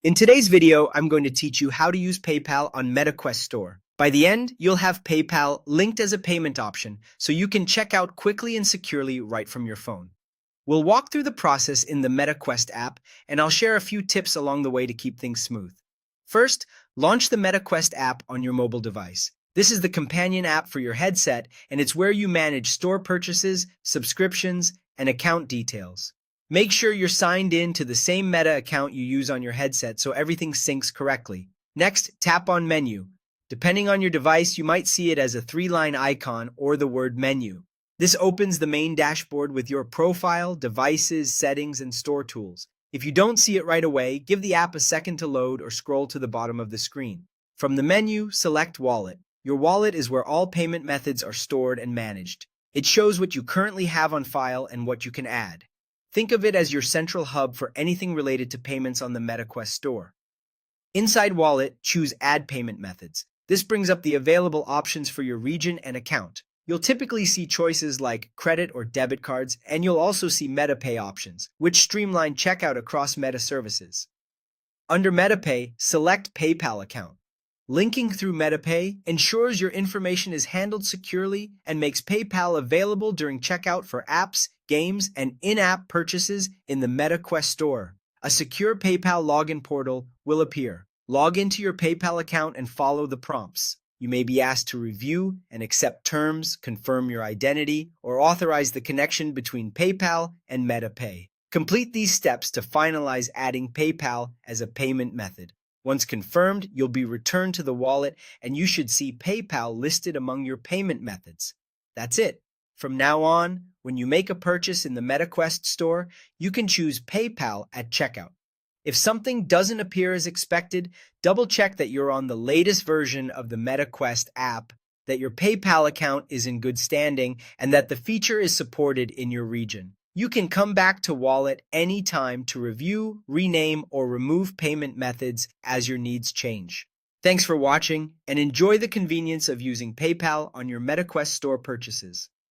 In today's video, I'm going to teach you how to use PayPal on MetaQuest Store. By the end, you'll have PayPal linked as a payment option, so you can check out quickly and securely right from your phone. We'll walk through the process in the MetaQuest app, and I'll share a few tips along the way to keep things smooth. First, launch the MetaQuest app on your mobile device. This is the companion app for your headset, and it's where you manage store purchases, subscriptions, and account details. Make sure you're signed in to the same Meta account you use on your headset so everything syncs correctly. Next, tap on Menu. Depending on your device, you might see it as a three-line icon or the word Menu. This opens the main dashboard with your profile, devices, settings, and store tools. If you don't see it right away, give the app a second to load or scroll to the bottom of the screen. From the menu, select Wallet. Your wallet is where all payment methods are stored and managed. It shows what you currently have on file and what you can add. Think of it as your central hub for anything related to payments on the MetaQuest store. Inside Wallet, choose Add Payment Methods. This brings up the available options for your region and account. You'll typically see choices like credit or debit cards, and you'll also see MetaPay options, which streamline checkout across Meta services. Under MetaPay, select PayPal account. Linking through MetaPay ensures your information is handled securely and makes PayPal available during checkout for apps, games, and in-app purchases in the MetaQuest store. A secure PayPal login portal will appear. Log into your PayPal account and follow the prompts. You may be asked to review and accept terms, confirm your identity, or authorize the connection between PayPal and MetaPay. Complete these steps to finalize adding PayPal as a payment method. Once confirmed, you'll be returned to the wallet and you should see PayPal listed among your payment methods. That's it. From now on, when you make a purchase in the MetaQuest store, you can choose PayPal at checkout. If something doesn't appear as expected, double-check that you're on the latest version of the MetaQuest app, that your PayPal account is in good standing, and that the feature is supported in your region. You can come back to Wallet anytime to review, rename, or remove payment methods as your needs change. Thanks for watching, and enjoy the convenience of using PayPal on your MetaQuest store purchases.